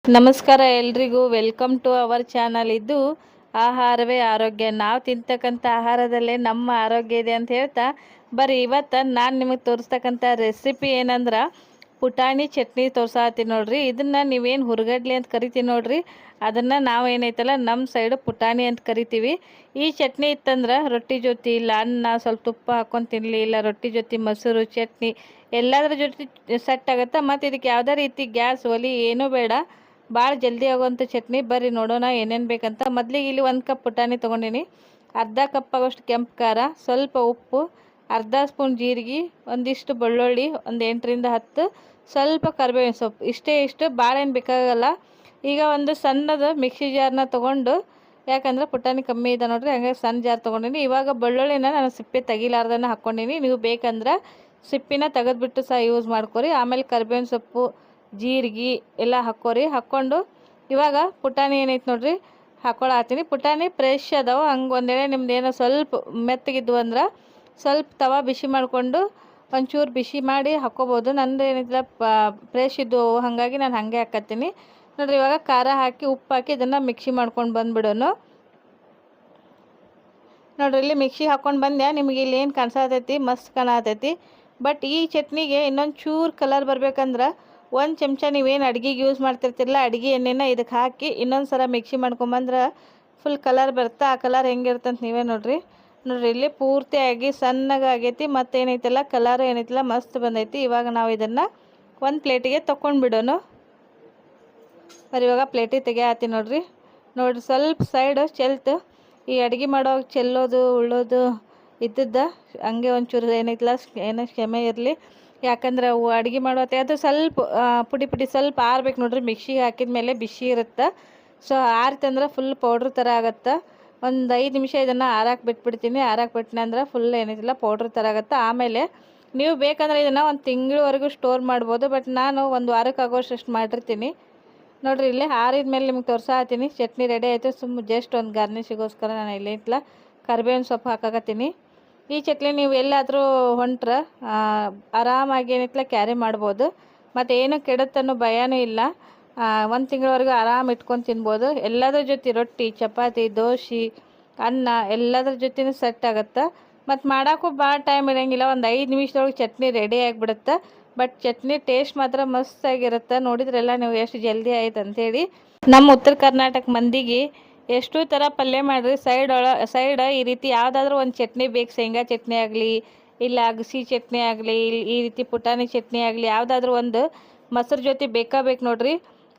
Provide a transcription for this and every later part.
ನಮಸ್ಕಾರ ಎಲ್ರಿಗೂ welcome to our channel. ಇದು ಆಹಾರವೇ ಆರೋಗ್ಯ. ನಾವು ತಿಂತಕ್ಕಂಥ ಆಹಾರದಲ್ಲೇ ನಮ್ಮ ಆರೋಗ್ಯ ಇದೆ ಅಂತ ಹೇಳ್ತಾ ಬರ್ರಿ ಇವತ್ತು ನಾನು ನಿಮಗೆ ತೋರಿಸ್ತಕ್ಕಂಥ ರೆಸಿಪಿ ಏನಂದ್ರೆ ಪುಟಾಣಿ ಚಟ್ನಿ ತೋರ್ಸಾತೀನಿ ನೋಡ್ರಿ. ಇದನ್ನು ನೀವೇನು ಹುರ್ಗಡ್ಲಿ ಅಂತ ಕರಿತೀವಿ ನೋಡ್ರಿ, ಅದನ್ನು ನಾವು ಏನೈತಲ್ಲ ನಮ್ಮ ಸೈಡು ಪುಟಾಣಿ ಅಂತ ಕರಿತೀವಿ. ಈ ಚಟ್ನಿ ಇತ್ತಂದ್ರೆ ರೊಟ್ಟಿ ಜೊತೆ ಇಲ್ಲ ಅನ್ನ ಸ್ವಲ್ಪ ತುಪ್ಪ ಹಾಕ್ಕೊಂಡು ತಿನ್ನಲಿ, ಇಲ್ಲ ರೊಟ್ಟಿ ಜೊತೆ ಮೊಸರು ಚಟ್ನಿ ಎಲ್ಲದರ ಜೊತೆ ಸೆಟ್ ಆಗುತ್ತೆ. ಮತ್ತು ಇದಕ್ಕೆ ಯಾವುದೇ ರೀತಿ ಗ್ಯಾಸ್ ಒಲಿ ಏನೂ ಬೇಡ, ಭಾಳ ಜಲ್ದಿ ಆಗುವಂಥ ಚಟ್ನಿ. ಬರ್ರಿ ನೋಡೋಣ ಏನೇನು ಬೇಕಂತ. ಮೊದಲಿಗೆ ಇಲ್ಲಿ 1 ಕಪ್ ಪುಟಾಣಿ ತೊಗೊಂಡಿನಿ, ಅರ್ಧ ಕಪ್ ಆಗೋಷ್ಟು ಕೆಂಪು ಖಾರ, ಸ್ವಲ್ಪ ಉಪ್ಪು, ಅರ್ಧ ಸ್ಪೂನ್ ಜೀರಿಗೆ, ಒಂದಿಷ್ಟು ಬೆಳ್ಳುಳ್ಳಿ, ಒಂದು 8ರಿಂದ 10, ಸ್ವಲ್ಪ ಕರಿಬೇವಿನ ಸೊಪ್ಪು. ಇಷ್ಟು ಭಾಳ ಏನು ಬೇಕಾಗಲ್ಲ. ಈಗ ಒಂದು ಸಣ್ಣದು ಮಿಕ್ಸಿ ಜಾರ್ನ ತೊಗೊಂಡು, ಯಾಕಂದ್ರೆ ಪುಟಾಣಿ ಕಮ್ಮಿ ಇದೆ ನೋಡ್ರಿ, ಹಂಗಾಗಿ ಸಣ್ಣ ಜಾರ್ ತೊಗೊಂಡಿನಿ. ಇವಾಗ ಬೆಳ್ಳುಳ್ಳಿನ ನಾನು ಸಿಪ್ಪೆ ತೆಗಿಲಾರ್ದನ್ನ ಹಾಕ್ಕೊಂಡಿನಿ. ನೀವು ಬೇಕಂದ್ರೆ ಸಿಪ್ಪಿನ ತೆಗೆದ್ಬಿಟ್ಟು ಸಹ ಯೂಸ್ ಮಾಡ್ಕೊರಿ. ಆಮೇಲೆ ಕರಿಬೇವಿನ ಸೊಪ್ಪು, ಜೀರಿಗೆ ಎಲ್ಲ ಹಾಕ್ಕೊಂಡು ಇವಾಗ ಪುಟಾಣಿ ಏನೈತೆ ನೋಡ್ರಿ ಹಾಕ್ಕೊಳತ್ತೀನಿ. ಪುಟಾಣಿ ಫ್ರೆಶ್ ಅದಾವೆ, ಹಂಗೆ ಒಂದೇಳೆ ನಿಮ್ದು ಏನೋ ಸ್ವಲ್ಪ ಮೆತ್ತಗಿದ್ವು ಅಂದ್ರೆ ಸ್ವಲ್ಪ ತವ ಬಿಸಿ ಮಾಡಿಕೊಂಡು ಒಂಚೂರು ಬಿಸಿ ಮಾಡಿ ಹಾಕ್ಕೋಬೋದು. ನಂದು ಏನಿಲ್ಲ ಫ್ರೆಶ್ ಇದ್ದು, ಹಾಗಾಗಿ ನಾನು ಹಾಗೆ ಹಾಕತ್ತೀನಿ ನೋಡ್ರಿ. ಇವಾಗ ಖಾರ ಹಾಕಿ ಉಪ್ಪು ಹಾಕಿ ಇದನ್ನು ಮಿಕ್ಸಿ ಮಾಡ್ಕೊಂಡು ಬಂದುಬಿಡೋನು ನೋಡ್ರಿ. ಇಲ್ಲಿ ಮಿಕ್ಸಿ ಹಾಕ್ಕೊಂಡು ಬಂದೆ, ನಿಮಗೆ ಇಲ್ಲಿ ಏನು ಕಾಣಿಸತೈತಿ, ಮಸ್ತ್ ಕಾಣತೈತಿ. ಬಟ್ ಈ ಚಟ್ನಿಗೆ ಇನ್ನೊಂದು ಚೂರು ಕಲರ್ ಬರ್ಬೇಕಂದ್ರೆ 1 ಚಮಚ ನೀವೇನು ಅಡುಗೆಗೆ ಯೂಸ್ ಮಾಡ್ತಿರ್ತಿರಲ್ಲ ಅಡುಗೆ ಎಣ್ಣೆನ ಇದಕ್ಕೆ ಹಾಕಿ ಇನ್ನೊಂದು ಸಲ ಮಿಕ್ಸಿ ಮಾಡ್ಕೊಂಬಂದ್ರೆ ಫುಲ್ ಕಲರ್ ಬರುತ್ತೆ. ಆ ಕಲರ್ ಹೆಂಗಿರ್ತಂತ ನೀವೇ ನೋಡ್ರಿ. ಇಲ್ಲಿ ಪೂರ್ತಿಯಾಗಿ ಸಣ್ಣಗೆ ಆಗೈತಿ, ಮತ್ತು ಏನೈತಲ್ಲ ಕಲರ್ ಏನೈತಿಲ್ಲ ಮಸ್ತ್ ಬಂದೈತಿ. ಇವಾಗ ನಾವು ಇದನ್ನು ಒಂದು ಪ್ಲೇಟಿಗೆ ತೊಗೊಂಡ್ಬಿಡೋನು. ಬರೀ ಇವಾಗ ಪ್ಲೇಟಿಗೆ ತೆಗಿಯತ್ತೀನಿ ನೋಡ್ರಿ. ಸ್ವಲ್ಪ ಸೈಡು ಚೆಲ್ತು ಈ ಅಡುಗೆ ಮಾಡೋವಾಗ ಚೆಲ್ಲೋದು ಉಳ್ಳೋದು ಇದ್ದದ್ದ ಹಂಗೆ ಒಂಚೂರು ಏನೈತಿಲ್ಲ ಏನೋ ಕ್ಷಮೆ ಇರಲಿ. ಯಾಕಂದ್ರೆ ಅವು ಅಡುಗೆ ಮಾಡೋತ್ತೆ ಅದು ಸ್ವಲ್ಪ ಪುಡಿ ಸ್ವಲ್ಪ ಆರ್ಬೇಕು ನೋಡ್ರಿ. ಮಿಕ್ಸಿಗೆ ಹಾಕಿದ ಮೇಲೆ ಬಿಸಿ ಇರುತ್ತೆ, ಸೊ ಆರಿತಂದ್ರೆ ಫುಲ್ ಪೌಡ್ರ್ ಥರ ಆಗುತ್ತೆ. ಒಂದು 5 ನಿಮಿಷ ಇದನ್ನು ಆರಾಕ್ ಬಿಟ್ಬಿಡ್ತೀನಿ. ಆರಾಕ್ ಬಿಟ್ಟಿನಿ ಅಂದ್ರೆ ಫುಲ್ ಏನೈತಿಲ್ಲ ಪೌಡ್ರ್ ಥರ ಆಗುತ್ತೆ. ಆಮೇಲೆ ನೀವು ಬೇಕಂದ್ರೆ ಇದನ್ನು 1 ತಿಂಗಳವರೆಗೂ ಸ್ಟೋರ್ ಮಾಡ್ಬೋದು. ಬಟ್ ನಾನು 1 ವಾರಕ್ಕೆ ಆಗೋಷ್ಟು ಮಾಡಿರ್ತೀನಿ ನೋಡ್ರಿ. ಇಲ್ಲಿ ಆರಿದ ಮೇಲೆ ನಿಮ್ಗೆ ತೋರ್ಸಾತೀನಿ. ಚಟ್ನಿ ರೆಡಿ ಆಯಿತು. ಜಸ್ಟ್ ಒಂದು ಗಾರ್ನಿಷಿಗೋಸ್ಕರ ನಾನು ಇಲ್ಲಿಂತಲ ಕರಿಬೇವಿನ ಸೊಪ್ಪು ಹಾಕಾಕತ್ತೀನಿ. ಈ ಚಟ್ನಿ ನೀವು ಎಲ್ಲಾದರೂ ಹೊಂಟ್ರೆ ಆರಾಮಾಗಿ ಏನಿತ್ತಲ್ಲ ಕ್ಯಾರಿ ಮಾಡ್ಬೋದು, ಮತ್ತು ಏನು ಕೆಡುತ್ತನ್ನೋ ಭಯನೂ ಇಲ್ಲ. 1 ತಿಂಗಳವರೆಗೂ ಆರಾಮ ಇಟ್ಕೊಂಡು ತಿನ್ಬೋದು. ಎಲ್ಲದ್ರ ಜೊತೆ ರೊಟ್ಟಿ, ಚಪಾತಿ, ದೋಸೆ, ಅನ್ನ ಎಲ್ಲದ್ರ ಜೊತೆನೂ ಸೆಟ್ ಆಗುತ್ತೆ. ಮತ್ತು ಮಾಡೋಕ್ಕೂ ಭಾಳ ಟೈಮ್ ಇರೋಂಗಿಲ್ಲ, ಒಂದು 5 ನಿಮಿಷದೊಳಗೆ ಚಟ್ನಿ ರೆಡಿ ಆಗಿಬಿಡುತ್ತೆ. ಬಟ್ ಚಟ್ನಿ ಟೇಸ್ಟ್ ಮಾತ್ರ ಮಸ್ತಾಗಿರುತ್ತೆ. ನೋಡಿದ್ರೆಲ್ಲ ನೀವು ಎಷ್ಟು ಜಲ್ದಿ ಆಯ್ತು ಅಂಥೇಳಿ. ನಮ್ಮ ಉತ್ತರ ಕರ್ನಾಟಕ ಮಂದಿಗೆ ಎಷ್ಟೋ ಥರ ಪಲ್ಯ ಮಾಡಿರಿ, ಸೈಡ್ ಈ ರೀತಿ ಯಾವುದಾದ್ರೂ ಒಂದು ಚಟ್ನಿ ಬೇಕು. ಶೇಂಗಾ ಚಟ್ನಿ ಆಗಲಿ, ಇಲ್ಲ ಅಗಸಿ ಚಟ್ನಿ ಆಗಲಿ, ಈ ರೀತಿ ಪುಟಾಣಿ ಚಟ್ನಿ ಆಗಲಿ, ಯಾವುದಾದ್ರೂ ಒಂದು ಮೊಸರು ಜೊತೆ ಬೇಕು ನೋಡ್ರಿ.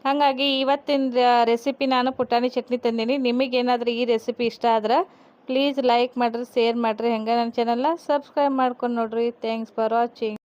ಹಾಗಾಗಿ ಇವತ್ತಿನ ರೆಸಿಪಿ ನಾನು ಪುಟಾಣಿ ಚಟ್ನಿ ತಂದೀನಿ. ನಿಮಗೇನಾದರೂ ಈ ರೆಸಿಪಿ ಇಷ್ಟ ಆದ್ರೆ ಪ್ಲೀಸ್ ಲೈಕ್ ಮಾಡಿರಿ, ಶೇರ್ ಮಾಡಿರಿ, ಹಂಗೆ ನನ್ನ ಚಾನಲ್ನ ಸಬ್ಸ್ಕ್ರೈಬ್ ಮಾಡ್ಕೊಂಡು ನೋಡ್ರಿ. Thanks for watching.